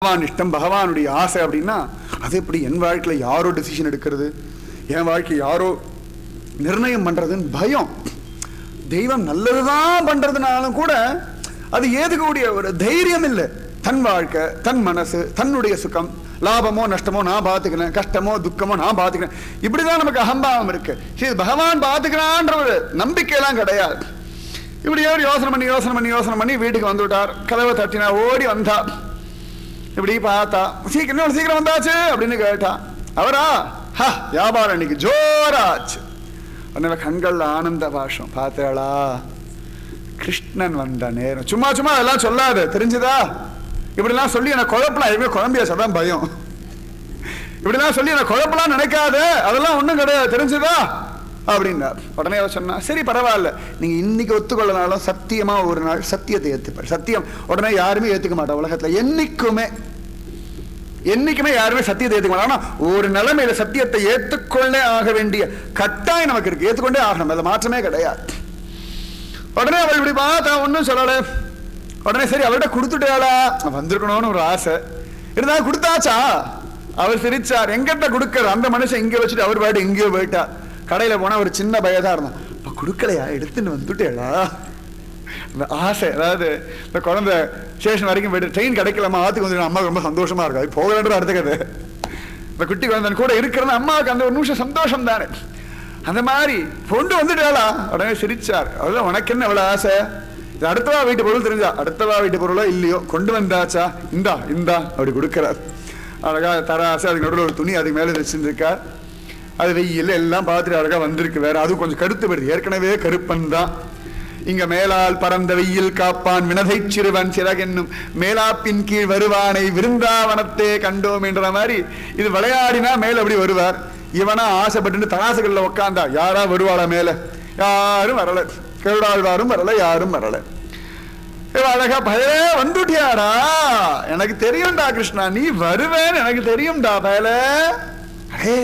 பகவான் இஷ்டம் பகவானுடைய ஆசை அப்படின்னா அது எப்படி என் வாழ்க்கையில் யாரோ டிசிஷன் எடுக்கிறது, என் வாழ்க்கை யாரோ நிர்ணயம் பண்றதுன்னு பயம். தெய்வம் நல்லதுதான் பண்றதுனாலும் கூட அது ஏதுக்கூடிய ஒரு தைரியம் இல்லை. தன் வாழ்க்கை, தன் மனசு, தன்னுடைய சுகம், லாபமோ நஷ்டமோ நான் பார்த்துக்கிறேன், கஷ்டமோ துக்கமோ நான் பார்த்துக்கிறேன், இப்படிதான் நமக்கு அகம்பாவம் இருக்கு. சரி, பகவான் பார்த்துக்கிறான்ற ஒரு நம்பிக்கையெல்லாம் கிடையாது. இப்படியே யோசனை பண்ணி வீட்டுக்கு வந்து விட்டார். கதவை தட்டினா ஓடி வந்தா. இப்படி பார்த்தா, சீக்கிரம் வந்தாச்சு அப்படின்னு கேட்டா. அவரா? வியாபாரம் இன்னைக்கு ஜோராச்சு. அதனால கண்கள் ஆனந்த பாஷம். பார்த்தேளா, கிருஷ்ணன் வந்த நேரம். சும்மா அதெல்லாம் சொல்லாது, தெரிஞ்சுதா? இப்படிலாம் சொல்லி என்ன குழப்பலாம், எதுவுமே குழம்பியாச்சு, அதான் பயம். இப்படிலாம் சொல்லி என்ன குழப்பலாம் நினைக்காத, அதெல்லாம் ஒன்றும் கிடையாது, தெரிஞ்சுதா அப்படின்னார். உடனே அவர் சொன்னா, சரி பரவாயில்ல, நீங்க இன்னைக்கு ஒத்துக்கொள்ளனாலும் சத்தியமா ஒரு நாள் சத்தியத்தை ஏத்துப்பார். சத்தியம் உடனே யாருமே ஏத்துக்க மாட்டா உலகத்துல, என்னைக்குமே யாருமே சத்தியத்தை ஏத்துக்க மாட்டா. ஆனா ஒரு நிலைமையில சத்தியத்தை ஏற்றுக்கொள்ளே ஆக வேண்டிய கட்டாயம் நமக்கு இருக்கு, ஏற்றுக்கொண்டே ஆகணும், அது மாற்றமே கிடையாது. உடனே அவள் இப்படி பார்த்தா ஒன்னும் சொல்லல. உடனே சரி அவர்கிட்ட கொடுத்துட்டாளா, வந்திருக்கணும்னு ஒரு ஆசை இருந்தாலும் கொடுத்தாச்சா? அவர் சிரிச்சார். எங்கிட்ட கொடுக்கற அந்த மனுஷன் இங்க வச்சுட்டு அவர் பாட்டு எங்கேயோ போயிட்டா. கடையில போனா ஒரு சின்ன பயதா இருந்தான். இப்ப கொடுக்கலையா, எடுத்துன்னு வந்துட்டேளா? அந்த ஆசை, அதாவது இந்த குழந்தை ஸ்டேஷன் வரைக்கும் போயிட்டு ட்ரெயின் கிடைக்கலாமா, ஆத்துக்கு வந்து அம்மா ரொம்ப சந்தோஷமா இருக்கா. அது போகலன்ற அடுத்த கதை. இந்த குட்டி குழந்தை கூட இருக்கிறது அம்மாவுக்கு அந்த ஒரு நிமிஷம் சந்தோஷம் தானே. அந்த மாதிரி கொண்டு வந்துட்டாளா? உடனே சிரிச்சார். அவ்வளவு உனக்கு என்ன அவ்வளவு ஆசை? இது அடுத்தவா வீட்டு பொருள் தெரிஞ்சா, அடுத்தவா வீட்டு பொருளோ இல்லையோ கொண்டு வந்தாச்சா, இந்தா அப்படி கொடுக்கிறார். அழகா தர ஆசை. அதுக்கு நடுவில் ஒரு துணி அதுக்கு மேலே வச்சுருக்கார். அது வெயில் எல்லாம் பார்த்துட்டு அழகா வந்திருக்கு. வேற அதுவும் கொஞ்சம் கருத்து வருது, ஏற்கனவே கருப்பன் தான். இங்க மேலால் பறந்த வெயில் காப்பான் வினதை சிறுவன் சிறகென்னும் மேலாப்பின் கீழ் வருவானை விருந்தாவனத்தே கண்டோம் என்ற மாதிரி இது விளையாடினா மேல அப்படி வருவார். இவனா ஆசைப்பட்டு தராசுகள்ல உட்காந்தா யாரா வருவாளா மேல? யாரும் வரல. கருடாழ்வாரும் வரல, யாரும் வரல. அழகா பயலே வந்துட்டியாடா, எனக்கு தெரியும்டா கிருஷ்ணா, நீ வருவேன்னு எனக்கு தெரியும்டா பயலே. அடே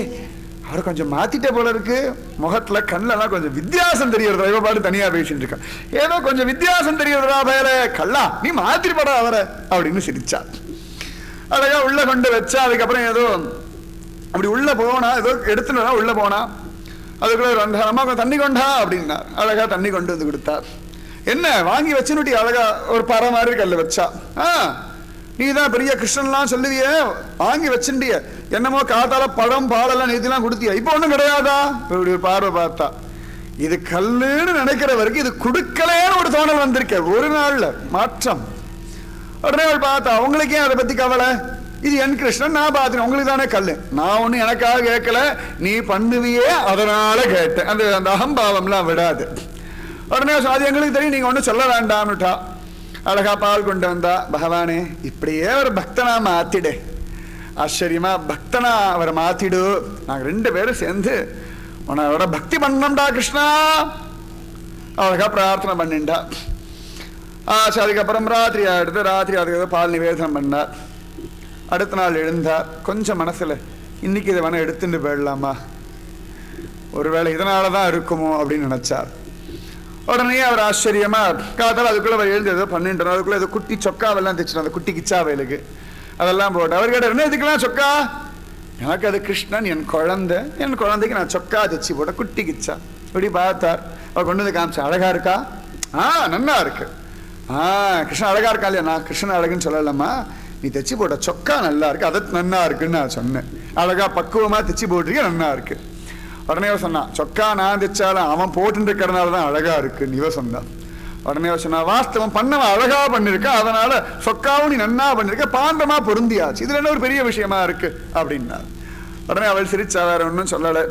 அவர் கொஞ்சம் மாத்திட்ட போல இருக்கு, முகத்துல கண்ணெல்லாம் கொஞ்சம் வித்தியாசம் தெரியறதா, இவ பாட்டு தனியா பேசிட்டு இருக்கா, ஏதோ கொஞ்சம் வித்தியாசம் தெரியறதா பயல, கல்லா நீ மாத்திருப்படா அவரை அப்படின்னு சிரிச்சா. அழகா உள்ள கொண்டு வச்சா. அதுக்கப்புறம் ஏதோ அப்படி உள்ள போனா, ஏதோ எடுத்துனா உள்ள போனா. அதுக்குள்ள ஒரு அம்மா தண்ணி கொண்டா அப்படின்னார். அழகா தண்ணி கொண்டு வந்து கொடுத்தார். என்ன வாங்கி வச்சுனுட்டி? அழகா ஒரு பறை மாதிரி கல்ல வச்சா. நீ தான் பெரிய கிருஷ்ணன்லாம் சொல்லுவிய, வாங்கி வச்சுட்டிய, என்னமோ காத்தால பழம் பாலெல்லாம் நீதிலாம் கொடுத்தியா, இப்ப ஒண்ணும் கிடையாதா? இப்படி ஒரு பார்வை பார்த்தா, இது கல்லுன்னு நினைக்கிற வரைக்கும் இது கொடுக்கலேன்னு ஒரு தோணல் வந்திருக்க, ஒரு நாள்ல மாற்றம். உடனே அவள் பார்த்தா, அவங்களுக்கு ஏன் அதை பத்தி கவலை? இது என் கிருஷ்ணன், நான் பார்த்துக்கேன், உங்களுக்கு தானே கல்லு, நான் ஒண்ணு எனக்காக கேட்கல, நீ பண்ணுவியே அதனால கேட்டேன். அந்த அகம்பாவம்லாம் விடாது. உடனே அது எங்களுக்கு தெரியும், நீங்க ஒன்னும் சொல்ல வேண்டாம்னுட்டா. அழகா பால் கொண்டு வந்தா. பகவானே இப்படியே ஒரு பக்தனா மாத்திடு, ஆச்சரியமா பக்தனா அவரை மாத்திடு, நாங்க ரெண்டு பேரும் சேர்ந்து உன்னோட பக்தி பண்ணோம்டா கிருஷ்ணா. அழகா பிரார்த்தனை பண்ணிண்டா. ஆச்சு. அதுக்கப்புறம் ராத்திரி ஆயிடுது. ராத்திரி அதுக்கு பால் நிவேதனம் பண்ணார். அடுத்த நாள் எழுந்தார். கொஞ்சம் மனசுல இன்னைக்கு இதை வேணா எடுத்துட்டு போயிடலாமா, ஒருவேளை இதனாலதான் இருக்குமோ அப்படின்னு நினைச்சார். உடனே அவர் ஆச்சரியமா காத்தால அதுக்குள்ள அவர் எழுந்து ஏதோ பண்ணிட்டு, அதுக்குள்ள ஏதோ குட்டி சொக்காவெல்லாம் தைச்சிட்டு, அந்த குட்டி கிச்சா வயலுக்கு அதெல்லாம் போட்டு அவர் கேட்டார், என்ன இதுக்கெல்லாம் சொக்கா? எனக்கு அது கிருஷ்ணன், என் குழந்தைக்கு நான் சொக்கா தைச்சி போட்ட குட்டி கிச்சா. இப்படி பார்த்தார். அவர் கொண்டு வந்து காமிச்சா. அழகா இருக்கா? நன்னா இருக்கு. கிருஷ்ணன் அழகா இருக்கா இல்லையா? நான் கிருஷ்ணன் அழகுன்னு சொல்லலாமா, நீ தைச்சி போட்ட சொக்கா நல்லா இருக்கு, அது நன்னா இருக்குன்னு நான் சொன்னேன். அழகா பக்குவமா தைச்சி போட்டிருக்க, நன்னா இருக்கு. உடனே சொன்னான், சொக்கா நான் தைச்சாலும் அவன் போட்டு இருக்கிறதுனால தான் அழகா இருக்குன்னு இவ சொன்னான். உடனே சொன்னா, வாஸ்தவம் பண்ணவன் அழகா பண்ணிருக்க, அதனால சொக்காவும் நீ நன்னா பண்ணிருக்க, பாண்டமா பொருந்தியாச்சு, இதுல என்ன ஒரு பெரிய விஷயமா இருக்கு அப்படின்னா. உடனே அவள் சிரிச்சா, வேற ஒன்றும் சொல்லலை.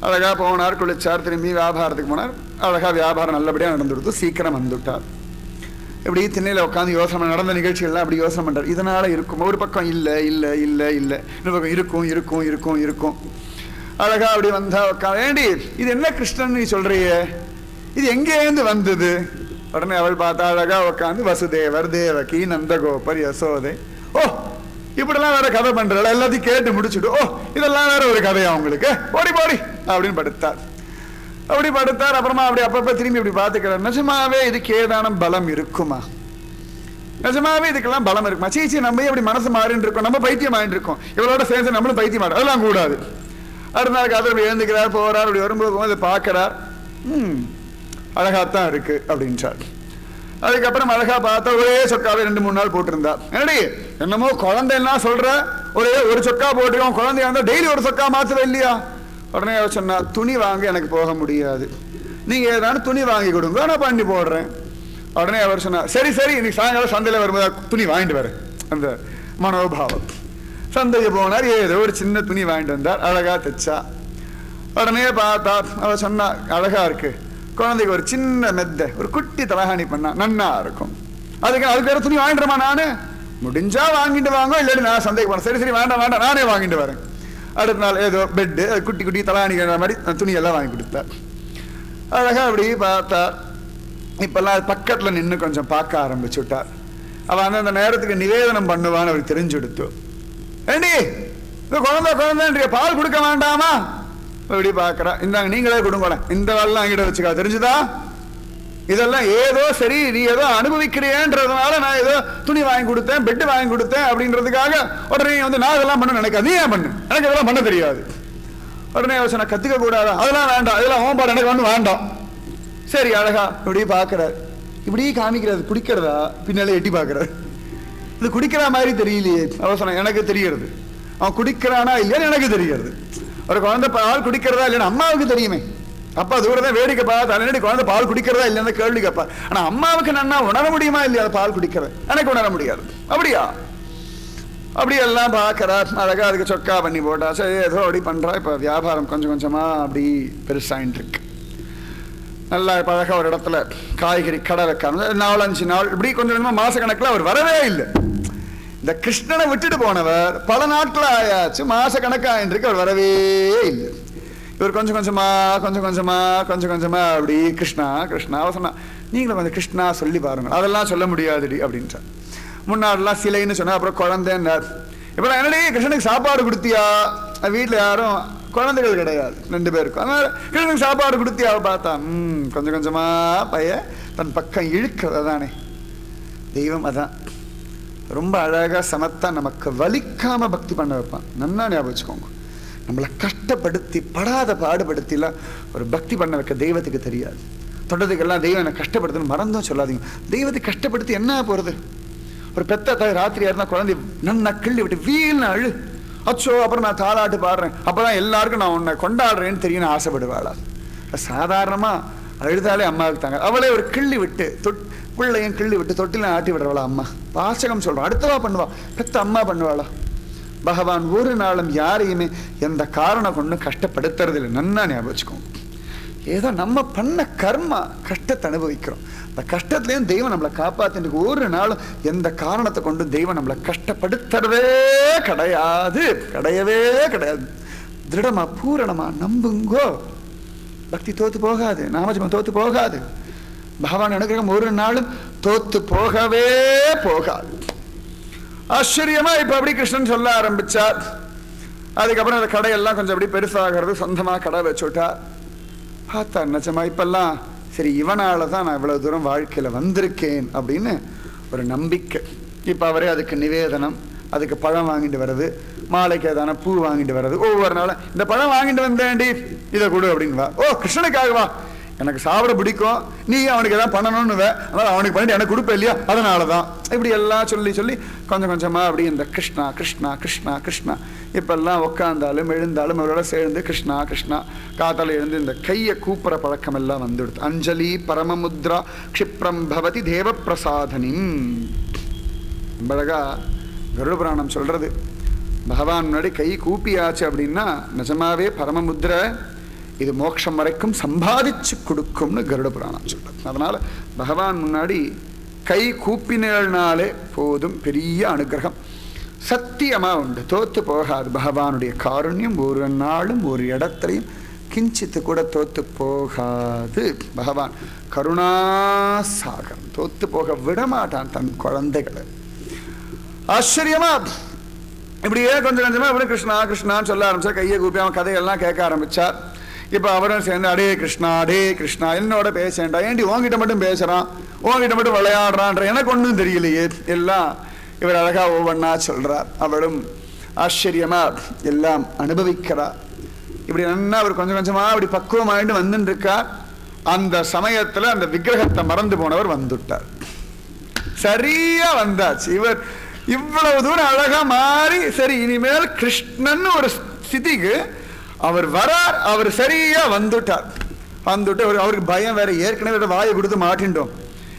அழகா போனார், குளிச்சார், திரும்பி வியாபாரத்துக்கு போனார். அழகா வியாபாரம் நல்லபடியா நடந்துடுத்து, சீக்கிரம் வந்துட்டார். இப்படி திண்ணையில உட்காந்து யோசனை, நடந்த நிகழ்ச்சிகள்லாம் அப்படி யோசனை பண்றார். இதனால இருக்கும், ஒரு பக்கம் இல்லை இல்லை இல்லை இல்லை, இன்னொரு பக்கம் இருக்கும் இருக்கும் இருக்கும் இருக்கும். அழகா அப்படி வந்தா உட்காந்து, ஏண்டி இது என்ன கிருஷ்ணன் நீ சொல்றிய, இது எங்கேருந்து வந்தது? உடனே அவள் பார்த்தா. அழகா உட்காந்து வசுதேவர் தேவகி நந்தகோபர் யசோதை, ஓ இப்படிலாம் வேற கதை பண்ற, எல்லாத்தையும் கேட்டு முடிச்சுட்டு, ஓ இதெல்லாம் வேற ஒரு கதையா உங்களுக்கு, போடி அப்படின்னு படுத்தார். அப்படி படுத்தார். அப்புறமா அப்படி அப்பப்ப திரும்பி இப்படி பார்த்துக்கிறார். நிஜமாவே இதுக்கு ஏதான பலம் இருக்குமா? நிஜமாவே இதுக்கெல்லாம் பலம் இருக்குமா? சீச்சி நம்ம அப்படி மனசு மாறிட்டு இருக்கோம், நம்ம பைத்தியம் ஆயிட்டு இருக்கோம், இவளோட சேர்ந்து நம்மளும் பைத்தியம் ஆடும், அதெல்லாம் கூடாது. அடுத்த நாள் காலத்தில் அப்படி எழுந்துக்கிறார், போறார், அப்படி வரும்போது பார்க்கிறார், அழகாத்தான் இருக்கு அப்படின்றார். அதுக்கப்புறம் அழகா பார்த்தா ஒரே சொக்காவே 2-3 நாள் போட்டிருந்தா. என்னடி என்னமோ குழந்தை எல்லாம் சொல்ற, ஒரே ஒரு சொக்கா போட்டுருக்கோம், குழந்தையா இருந்தா டெய்லி ஒரு சொக்கா மாத்திரம் இல்லையா? உடனே சொன்னா, துணி வாங்க எனக்கு போக முடியாது, நீங்க ஏதாவது துணி வாங்கி கொடுங்க, நான் பண்ணி போடுறேன். உடனே அவர் சொன்னார், சரி சரி இன்னைக்கு சாயங்காலம் சந்தையில் வரும்போது துணி வாங்கிட்டு வரேன். அந்த மனோபாவம். சந்தைக்கு போனார், ஏதோ ஒரு சின்ன துணி வாங்கிட்டு வந்தார், அழகா தைச்சா. உடனே பார்த்தா அவர் சொன்னா, அழகா இருக்கு, குழந்தைக்கு ஒரு சின்ன மெத்தை, ஒரு குட்டி தலகாணி பண்ணா நன்னா இருக்கும், அதுக்கு வேற துணி வாங்கிட்டுமா? நானு முடிஞ்சா வாங்கிட்டு வாங்க, இல்லாட்டி நான் சந்தைக்கு போனேன். சரி சரி வேண்டாம் வேண்டாம், நானே வாங்கிட்டு வரேன். அடுத்த நாள் ஏதோ பெட்டு, குட்டி குட்டி தலகாணிக்கிற மாதிரி துணியெல்லாம் வாங்கி கொடுத்தார். அழகா அப்படி பார்த்தா. இப்பெல்லாம் பக்கத்துல நின்று கொஞ்சம் பார்க்க ஆரம்பிச்சு விட்டார். அவன் அந்த நேரத்துக்கு நிவேதனம் பண்ணுவான்னு அவருக்கு தெரிஞ்சு கொடுத்து, ஏண்டி இந்த குழந்தை பால் கொடுக்க வேண்டாமா? இப்படி பாக்குறா, இந்தாங்க நீங்களே கொடுங்க, இந்த வேலைலாம் என்கிட்ட வச்சுக்கா, தெரிஞ்சுதா? இதெல்லாம் ஏதோ சரி நீ ஏதோ அனுபவிக்கிறேன்றதுனால நான் ஏதோ துணி வாங்கி கொடுத்தேன், பெட்டு வாங்கி கொடுத்தேன் அப்படின்றதுக்காக உடனே நான் இதெல்லாம் பண்ண நினைக்காது, நீ ஏன் பண்ணு, எனக்கு இதெல்லாம் பண்ண தெரியாது. உடனே யோசனை, கத்துக்க கூடாதா? அதெல்லாம் வேண்டாம், அதெல்லாம் ஓம்பாடு எனக்கு ஒன்றும் வேண்டாம். சரி அழகா இப்படி பாக்குறாரு, இப்படி காமிக்கிறது குடிக்கிறதா, பின்னாலே எட்டி பாக்குறாரு, இது குடிக்கிற மாதிரி தெரியலையே. அவன் சொன்ன, எனக்கு தெரிகிறது, அவன் குடிக்கிறானா இல்லையான்னு எனக்கு தெரிகிறது. ஒரு குழந்தை பால் குடிக்கிறதா இல்லைன்னு அம்மாவுக்கு தெரியுமே. அப்பா தூரதான் வேடிக்கை பார்த்தா குழந்தை பால் குடிக்கிறதா இல்லைன்னு கேள்வி கேட்பா. ஆனா அம்மாவுக்கு நன்னா உணர முடியுமா இல்லையா பால் குடிக்கிறது? எனக்கு உணர முடியாது. அப்படியா? அப்படி எல்லாம் பார்க்கறார். அழகா அதுக்கு சொக்கா பண்ணி போட்டா. சரி ஏதோ அப்படி பண்றா. இப்ப வியாபாரம் கொஞ்சம் கொஞ்சமா அப்படி பெருசாயிட்டு இருக்கு. நல்லா இப்ப அழகா ஒரு இடத்துல காய்கறி கடை வைக்காம 4-5 நாள் இப்படி கொஞ்சம் கொஞ்சமா மாச கணக்குல அவர் வரவே இல்லை. இந்த கிருஷ்ணனை விட்டுட்டு போனவர் பல நாட்கள் ஆயாச்சு, மாச கணக்காயிருக்கு, அவர் வரவே இல்லை. இவர் கொஞ்சம் கொஞ்சமா அப்படி கிருஷ்ணா கிருஷ்ணா சொன்னா, நீங்களும் கொஞ்சம் கிருஷ்ணா சொல்லி பாருங்க. அதெல்லாம் சொல்ல முடியாதுடி அப்படின்ட்டார். முன்னாடிலாம் சிலைன்னு சொன்னா, அப்புறம் குழந்தைன்னார். இப்ப என்னடி கிருஷ்ணனுக்கு சாப்பாடு கொடுத்தியா? வீட்டுல யாரும் குழந்தைகள் கிடையாது, 2 பேருக்கும். அதனால கிருஷ்ணனுக்கு சாப்பாடு கொடுத்தியா? பார்த்தா கொஞ்சம் கொஞ்சமா பையன் தன் பக்கம் இழுக்கிறது தானே தெய்வம். அதான் ரொம்ப அழகா சமத்தா நமக்கு வலிக்காம பக்தி பண்ண வைப்பான். நன்னா ஞாபகம் வச்சுக்கோங்க. நம்மளை கஷ்டப்படுத்தி படாத பாடுபடுத்திலாம் ஒரு பக்தி பண்ண வைக்க தெய்வத்துக்கு தெரியாது. தொட்டதுக்கெல்லாம் தெய்வம் என்ன கஷ்டப்படுத்துன்னு மறந்தும் சொல்லாதீங்க. தெய்வத்தை கஷ்டப்படுத்தி என்ன போறது? ஒரு பெத்த தாய் ராத்திரியா இருந்தா குழந்தை நன்னா கிள்ளி விட்டு வீல்னு அழு, அச்சோ அப்புறம் நான் தாளாட்டு பாடுறேன், அப்பதான் எல்லாருக்கும் நான் உன்னை கொண்டாடுறேன்னு தெரியும் ஆசைப்படுவாளா? சாதாரணமா அழுதாலே அம்மாவுக்கு தாங்க. அவளே ஒரு கிள்ளி விட்டு பிள்ளையும் கிள்ளி விட்டு தொட்டிலாம் ஆட்டி விடுறவளா அம்மா? வாசகம் சொல்றோம், அடுத்தவா பண்ணுவா, பெத்த அம்மா பண்ணுவாளா? பகவான் ஒரு நாளும் யாரையுமே எந்த காரணம் கொண்டு கஷ்டப்படுத்துறது இல்லை. நன்னா ஞாபகம் வச்சுக்கோங்க. ஏதோ நம்ம பண்ண கர்மா கஷ்டத்தை அனுபவிக்கிறோம். அந்த கஷ்டத்துலேயும் தெய்வம் நம்மளை காப்பாத்திட்டு ஒரு நாளும் எந்த காரணத்தை கொண்டு தெய்வம் நம்மளை கஷ்டப்படுத்துறதே கிடையாது, கிடையவே கிடையாது. திருடமா பூரணமா நம்புங்கோ. பக்தி தோத்து போகாது, நாமஜபம் தோத்து போகாது, பகவான் அனுகிரகம் ஒரு நாளும் தோத்து போகவே போகாது. ஆச்சரியமா இப்ப அப்படி கிருஷ்ணன் சொல்ல ஆரம்பிச்சார். அதுக்கப்புறம் அந்த கடையெல்லாம் கொஞ்சம் அப்படி பெருசாகிறது, சொந்தமா கடை வச்சுட்டா. பார்த்தா நிஜமா இப்பெல்லாம் சரி இவனால தான் நான் இவ்வளவு தூரம் வாழ்க்கையில வந்திருக்கேன் அப்படின்னு ஒரு நம்பிக்கை. இப்ப அவரே அதுக்கு நிவேதனம், அதுக்கு பழம் வாங்கிட்டு வர்றது, மாலைக்கு ஏதான பூ வாங்கிட்டு வர்றது. ஒவ்வொரு நாளும் இந்த பழம் வாங்கிட்டு வந்தேன்டி, இதை கொடு அப்படின்னு வா. ஓ கிருஷ்ணனுக்காகவா? எனக்கு சாப்பிட பிடிக்கும், நீ அவனுக்கு எதாவது பண்ணணும்னு அதனால அவனுக்கு பண்ணிட்டு எனக்கு கொடுப்ப இல்லையா, அதனாலதான். இப்படி எல்லாம் சொல்லி சொல்லி கொஞ்சம் கொஞ்சமா அப்படி இந்த கிருஷ்ணா கிருஷ்ணா கிருஷ்ணா கிருஷ்ணா இப்பெல்லாம் உட்காந்தாலும் எழுந்தாலும் அவரோட சேர்ந்து கிருஷ்ணா கிருஷ்ணா காத்தால எழுந்து இந்த கையை கூப்புற பழக்கம் எல்லாம் வந்துடுது. அஞ்சலி பரமமுத்ரா க்ஷிப்ரம் பவதி தேவ பிரசாதனி. அழகா கருட புராணம் சொல்றது, பகவான் முன்னாடி கை கூப்பியாச்சு அப்படின்னா நிஜமாவே பரமமுத்ரை, இது மோட்சம் வரைக்கும் சம்பாதிச்சு கொடுக்கும்னு கருட புராணம் சொல்றது. அதனால பகவான் முன்னாடி கை கூப்பினாலே போதும், பெரிய அனுகிரகம் சத்தியமா உண்டு, தோத்து போகாது. பகவானுடைய காருண்யம் ஒரு நாளும் ஒரு இடத்துலையும் கிஞ்சித்து கூட தோத்து போகாது. பகவான் கருணாசாகரம், தோத்து போக விடமாட்டான் தன் குழந்தைகளை. ஆச்சரியமா இப்படியே கொஞ்சம் கொஞ்சமா இப்படி கிருஷ்ணா கிருஷ்ணான்னு சொல்ல ஆரம்பிச்சா. கையை கூப்பி அவன் கதையெல்லாம் கேட்க ஆரம்பிச்சார். இப்போ அவரும் சேர்ந்து அடே கிருஷ்ணா என்னோட பேசேன்டா, ஏண்டி உங்ககிட்ட மட்டும் பேசுறான், உங்ககிட்ட மட்டும் விளையாடுறான்ற, எனக்கு ஒன்றும் தெரியலையே. எல்லாம் இவர் அழகா ஒவ்வொன்னா சொல்றார். அவளும் ஆச்சரியமா எல்லாம் அனுபவிக்கிறார். இப்படி நல்லா அவர் கொஞ்சம் கொஞ்சமா அப்படி பக்குவமாயிட்டு வந்துட்டு இருக்கார். அந்த சமயத்துல அந்த விக்கிரகத்தை மறந்து போனவர் வந்துட்டார். சரியா வந்தாச்சு. இவர் இவ்வளவு தூரம் அழகா மாறி சரி இனிமேல் கிருஷ்ணன் ஒரு ஸ்திதிக்கு அவர் வரார். அவர் சரியா வந்துட்டார். வந்துட்டு அவருக்கு பயம் வேற, ஏற்கனவே வாயை கொடுத்து மாட்டின்றோம்.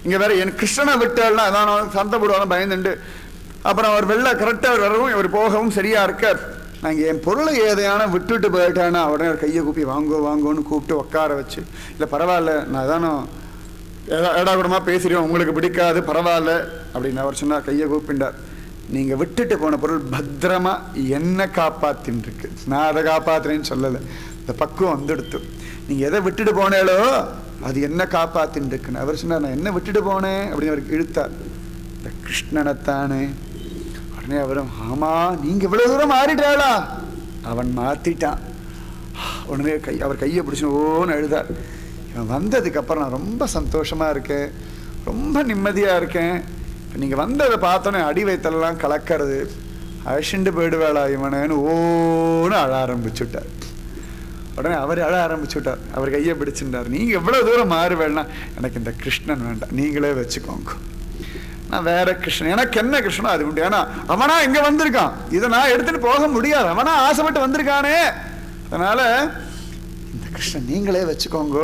இங்க வேற என் கிருஷ்ணனை விட்டாள்னா அதான் சண்டை போடுவாங்க பயந்துண்டு. அப்புறம் அவர் வெளில கரெக்டா அவர் வரவும் இவர் போகவும் சரியா இருக்கார். நாங்கள் என் பொருளை ஏதையான விட்டுட்டு போயிட்டானா உடனே கையை கூப்பி வாங்கோன்னு கூப்பிட்டு உட்கார வச்சு, இல்லை பரவாயில்ல நான் தானோ ஏடா கூடமா பேசுகிறோம், உங்களுக்கு பிடிக்காது பரவாயில்ல அப்படின்னு அவர் சொன்னார். கையை கூப்பிண்டார். நீங்கள் விட்டுட்டு போன பொருள் பத்திரமா என்ன காப்பாத்தின்னு இருக்கு, நான் அதை காப்பாத்துறேன்னு சொல்லலை. இந்த பக்குவம் வந்துடுத்து. நீங்கள் எதை விட்டுட்டு போனேளோ அது என்ன காப்பாத்தின்னு இருக்குன்னு அவர் சொன்னார். நான் என்ன விட்டுட்டு போனேன் அப்படின்னு அவருக்கு இழுத்தார். இந்த கிருஷ்ணனைத்தானே. உடனே அவரும் ஆமா நீங்க இவ்வளவு தூரம் மாறிட்டாளா, அவன் மாத்திட்டான். உடனே அவர் கையை பிடிச்சு ஓன்னு எழுதார். இவன் வந்ததுக்கு அப்புறம் நான் ரொம்ப சந்தோஷமா இருக்கேன், ரொம்ப நிம்மதியா இருக்கேன். நீங்க வந்ததை பார்த்தோன்னே அடி வைத்தெல்லாம் கலக்கிறது, அழிச்சுண்டு போயிடுவேளா இவனேன்னு ஓன்னு அழ ஆரம்பிச்சுட்டார். உடனே அவர் அழ ஆரம்பிச்சுட்டார். அவர் கையை பிடிச்சிருந்தார். நீங்க எவ்வளவு தூரம் மாறுவேன்னா எனக்கு இந்த கிருஷ்ணன் வேண்டாம், நீங்களே வச்சுக்கோங்க, நான் வேற கிருஷ்ணன், எனக்கு என்ன கிருஷ்ணன் அது உண்டு. ஏன்னா அவனா இங்க வந்திருக்கான், இதை நான் எடுத்துட்டு போக முடியாது, அவனா ஆசைப்பட்டு வந்திருக்கானே, அதனால இந்த கிருஷ்ணன் நீங்களே வச்சுக்கோங்க.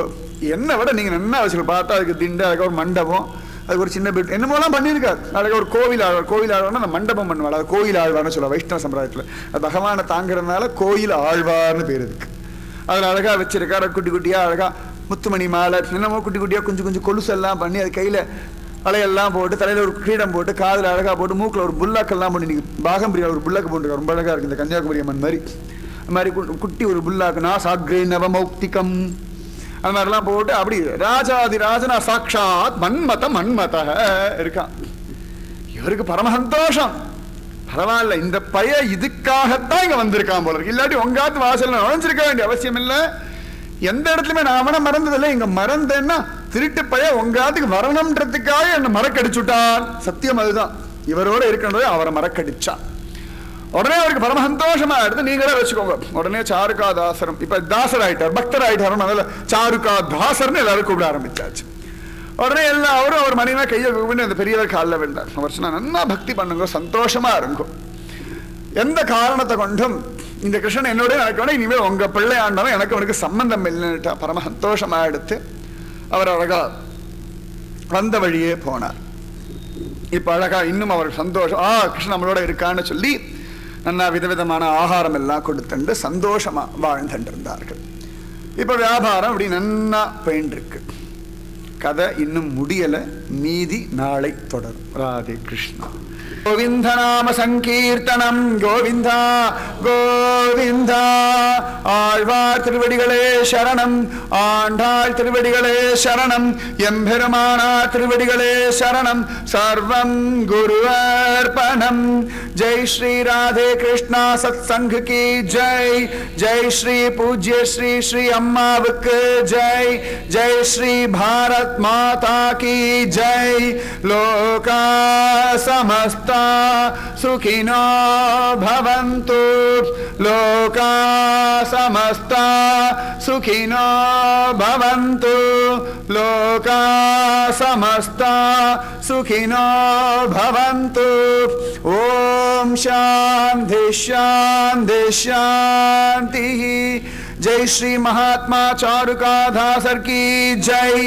என்ன விட நீங்க என்ன வச்சுக்கோ. பார்த்தா அதுக்கு திண்டு, அதுக்கு ஒரு மண்டபம், அதுக்கு ஒரு சின்ன பெட் என்னமோலாம் பண்ணியிருக்காரு. அதுக்கு ஒரு கோவில் ஆழ்வார்னா அந்த மண்டபம் பண்ணுவாள், அது கோயில் ஆழ்வார்னு சொல்லுவா வைஷ்ணவ சம்பிரதாயத்தில். அது பகவானை தாங்கிறதுனால கோயில் ஆழ்வார்னு பேர் இருக்கு. அதில் அழகா வச்சிருக்காரு. குட்டி குட்டியா அழகா முத்துமணி மாலை என்னமோ குட்டி குட்டியா கொஞ்சம் கொஞ்சம் கொலுசு எல்லாம் பண்ணி, அது கையில வலையெல்லாம் போட்டு, தலையில ஒரு கிரீடம் போட்டு, காதில் அழகா போட்டு, மூக்கில் ஒரு புல்லாக்கெல்லாம் போட்டு, இன்னைக்கு பாகம்பிரியா ஒரு புல்லாக்கு போட்டு ரொம்ப அழகா இருக்கு. இந்த கன்னியாகுமரி அம்மன் மாதிரி அது மாதிரி குட்டி ஒரு புல்லாக்குனா சாக்ரே நவமௌக்திகம் அது மாதிரிலாம் போட்டு அப்படி ராஜாதிராஜனா சாட்சாத் மன்மத இருக்கான். இவருக்கு பரம சந்தோஷம். பரவாயில்ல, இந்த பைய இதுக்காகத்தான் இங்க வந்திருக்கான் போல இருக்கு, இல்லாட்டி உங்காத்து வாசல் நுழைஞ்சிருக்க வேண்டிய அவசியம் இல்லை. எந்த இடத்துலயுமே நான் அவனை மறந்ததில்லை. இங்க மறந்தேன்னா திருட்டு பைய உங்காத்துக்கு வரணும்ன்றதுக்காக என்ன மறக்கடிச்சுட்டான். சத்தியம் அதுதான். இவரோட இருக்கின்றது அவரை மறக்கடிச்சான். உடனே அவருக்கு பரம சந்தோஷமா எடுத்து நீங்களே வச்சுக்கோங்க. உடனே சாருகா தாசரம், இப்ப தாசர் ஆயிட்டார், பக்தர் ஆயிட்டார். அதனால சாருகா தாசர்னு எல்லாரும் கூப்பிட ஆரம்பிச்சாச்சு. உடனே எல்லாரும் அவர் மனைவியா கையை கூப்பிட்டு அந்த பெரியவர் காலில் வேண்டார். அவர் சொன்னா நல்லா பக்தி பண்ணுங்க, சந்தோஷமா இருக்கும். எந்த காரணத்தை கொண்டும் இந்த கிருஷ்ணன் என்னோட எனக்கு வேணா, இனிமேல் உங்க பிள்ளை ஆண்டாலும் எனக்கு அவனுக்கு சம்பந்தம் இல்லைன்னுட்டா. பரம சந்தோஷமா எடுத்து அவர் அழகா வந்த வழியே போனார். இப்ப அழகா இன்னும் அவர் சந்தோஷம், கிருஷ்ணன் நம்மளோட இருக்கான்னு சொல்லி நல்லா விதவிதமான ஆகாரம் எல்லாம் கொடுத்துண்டு சந்தோஷமா வாழ்ந்துட்டு இருந்தார்கள். இப்ப வியாபாரம் அப்படி நன்னா போயின்னு இருக்கு. கதை இன்னும் முடியல, மீதி நாளை தொடரும். ராதே கிருஷ்ணா. கோவிந்த நாம சங்கீர்த்தனம் கோவிந்தா கோவிந்தா. ஆழ்வார் திருவடிகளே சரணம், ஆண்டாள் திருவடிகளே சரணம், எம்பெருமானார் திருவடிகளே சரணம். சர்வம் குருவர்பணம். ஜெய் ஸ்ரீ ராதே கிருஷ்ணா சத் சங்க் கி ஜெய். ஜெய் ஸ்ரீ பூஜ்ய ஸ்ரீ ஸ்ரீ அம்மாவுக்கு ஜெய். ஜெய் ஸ்ரீ பாரத் மாதா கி ஜெய். லோகா சமஸ்த சுகினோ பவந்து. லோகா சமஸ்தா சுகினோ பவந்து. லோகா சமஸ்தா சுகினோ பவந்து. ஓம் சாந்தி சாந்தி சாந்தி. ஜெய் ஸ்ரீ மகாத்மா சாருகா தாசர் கி ஜெய்.